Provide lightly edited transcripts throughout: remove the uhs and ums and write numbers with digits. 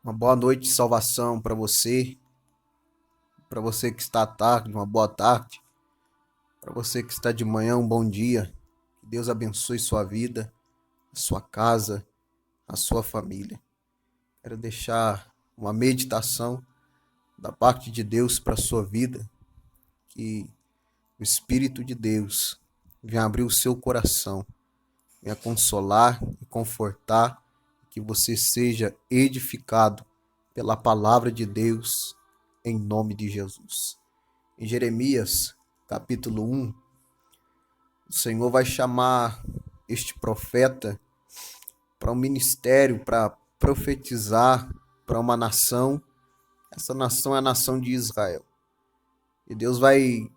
Uma boa noite de salvação para você que está à tarde, uma boa tarde, para você que está de manhã, um bom dia. Que Deus abençoe sua vida, a sua casa, a sua família. Quero deixar uma meditação da parte de Deus para a sua vida, que o Espírito de Deus venha abrir o seu coração, venha consolar e confortar, que você seja edificado pela palavra de Deus, em nome de Jesus. Em Jeremias, capítulo 1, o Senhor vai chamar este profeta para um ministério, para profetizar para uma nação. Essa nação é a nação de Israel. E Deus vai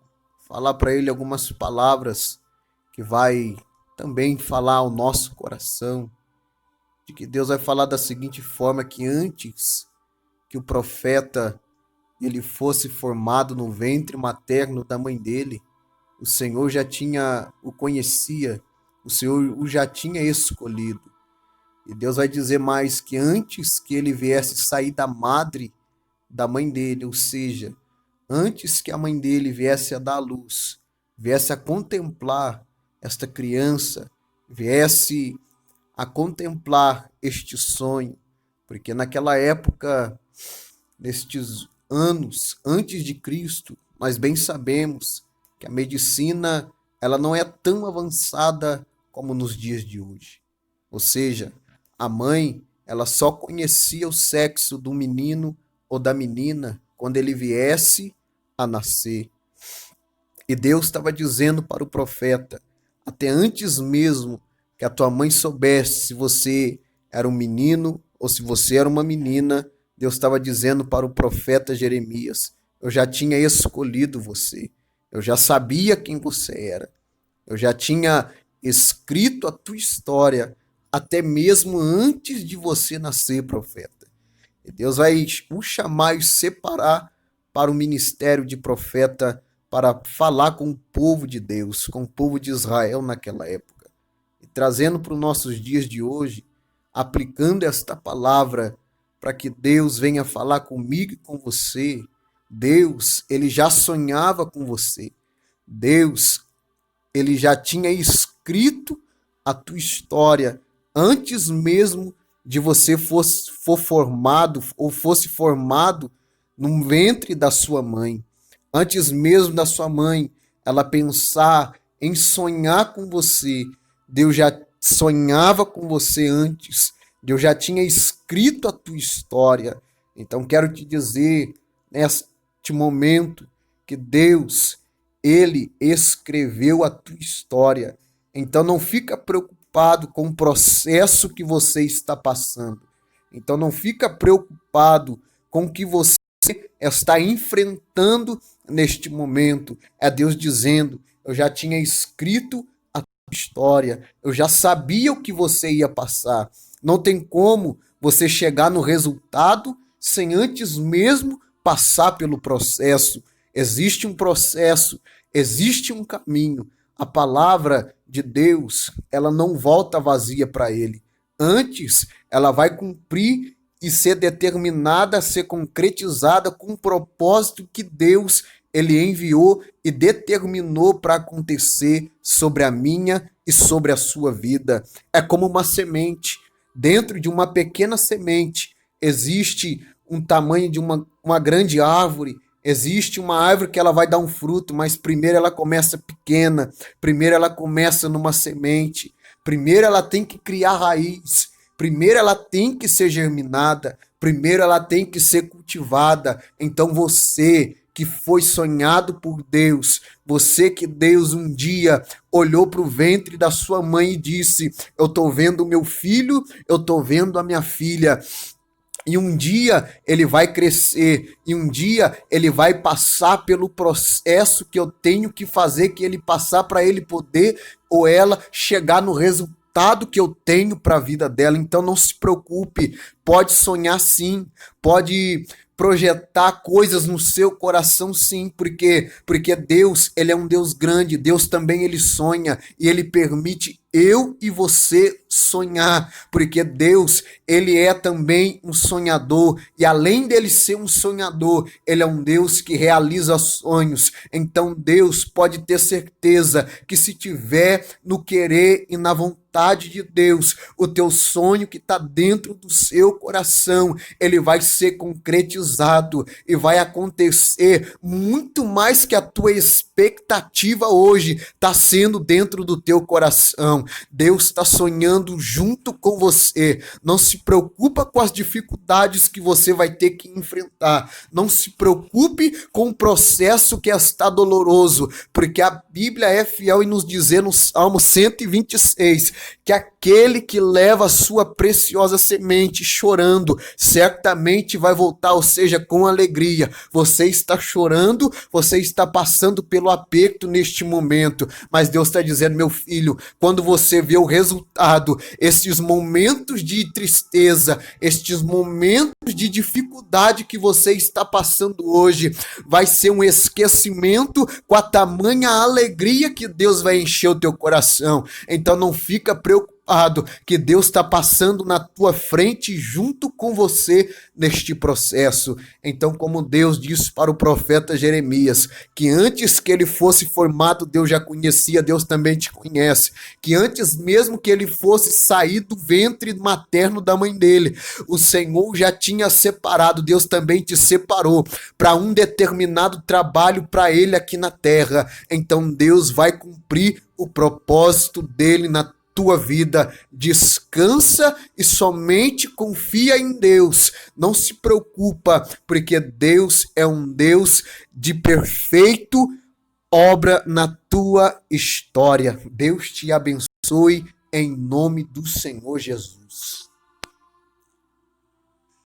falar para ele algumas palavras que vai também falar ao nosso coração, de que Deus vai falar da seguinte forma, que antes que o profeta ele fosse formado no ventre materno da mãe dele, o Senhor o conhecia, o Senhor o já tinha escolhido. E Deus vai dizer mais que antes que ele viesse sair da madre da mãe dele, ou seja, antes que a mãe dele viesse a dar à luz, viesse a contemplar esta criança, viesse a contemplar este sonho, porque naquela época, nestes anos antes de Cristo, nós bem sabemos que a medicina ela não é tão avançada como nos dias de hoje. Ou seja, a mãe ela só conhecia o sexo do menino ou da menina quando ele viesse a nascer. E Deus estava dizendo para o profeta, até antes mesmo que a tua mãe soubesse se você era um menino ou se você era uma menina, Deus estava dizendo para o profeta Jeremias, eu já tinha escolhido você, eu já sabia quem você era, eu já tinha escrito a tua história até mesmo antes de você nascer, profeta. E Deus vai o chamar e separar para o ministério de profeta, para falar com o povo de Deus, com o povo de Israel naquela época. E trazendo para os nossos dias de hoje, aplicando esta palavra para que Deus venha falar comigo e com você. Deus, ele já sonhava com você. Deus, ele já tinha escrito a tua história antes mesmo de você for formado ou fosse formado no ventre da sua mãe. Antes mesmo da sua mãe ela pensar em sonhar com você, Deus já sonhava com você antes. Deus já tinha escrito a tua história. Então quero te dizer neste momento que Deus, ele escreveu a tua história. Então não fica preocupado com o processo que você está passando. Então não fica preocupado com o que você está enfrentando neste momento. É Deus dizendo, eu já tinha escrito a tua história, eu já sabia o que você ia passar. Não tem como você chegar no resultado sem antes mesmo passar pelo processo. Existe um processo, existe um caminho. A palavra de Deus, ela não volta vazia para ele. Antes, ela vai cumprir e ser determinada, ser concretizada com o propósito que Deus ele enviou e determinou para acontecer sobre a minha e sobre a sua vida. É como uma semente. Dentro de uma pequena semente existe um tamanho de uma grande árvore. Existe uma árvore que ela vai dar um fruto, mas primeiro ela começa pequena, primeiro ela começa numa semente, primeiro ela tem que criar raiz, primeiro ela tem que ser germinada, primeiro ela tem que ser cultivada. Então você que foi sonhado por Deus, você que Deus um dia olhou para o ventre da sua mãe e disse, eu estou vendo o meu filho, eu estou vendo a minha filha, e um dia ele vai crescer, e um dia ele vai passar pelo processo que eu tenho que fazer que ele passar para ele poder ou ela chegar no resultado que eu tenho para a vida dela. Então não se preocupe, pode sonhar sim, projetar coisas no seu coração, sim, porque Deus, ele é um Deus grande, Deus também ele sonha e ele permite eu e você sonhar, porque Deus, ele é também um sonhador, e além dele ser um sonhador, ele é um Deus que realiza sonhos. Então Deus pode ter certeza que se tiver no querer e na vontade de Deus, o teu sonho que está dentro do seu coração, ele vai ser concretizado e vai acontecer muito mais que a tua expectativa hoje está sendo dentro do teu coração. Deus está sonhando junto com você. Não se preocupa com as dificuldades que você vai ter que enfrentar. Não se preocupe com o processo que está doloroso, porque a Bíblia é fiel em nos dizer no Salmo 126 que aquele que leva a sua preciosa semente chorando, certamente vai voltar, ou seja, com alegria. Você está chorando, você está passando pelo aperto neste momento, mas Deus está dizendo, meu filho, quando você vê o resultado, estes momentos de tristeza, estes momentos de dificuldade que você está passando hoje, vai ser um esquecimento com a tamanha alegria que Deus vai encher o teu coração. Então não fica preocupado, que Deus está passando na tua frente junto com você neste processo. Então, como Deus disse para o profeta Jeremias, que antes que ele fosse formado, Deus já conhecia, Deus também te conhece, que antes mesmo que ele fosse sair do ventre materno da mãe dele, o Senhor já tinha separado, Deus também te separou para um determinado trabalho para ele aqui na terra. Então Deus vai cumprir o propósito dele na tua vida. Descansa e somente confia em Deus. Não se preocupa, porque Deus é um Deus de perfeito obra na tua história. Deus te abençoe em nome do Senhor Jesus.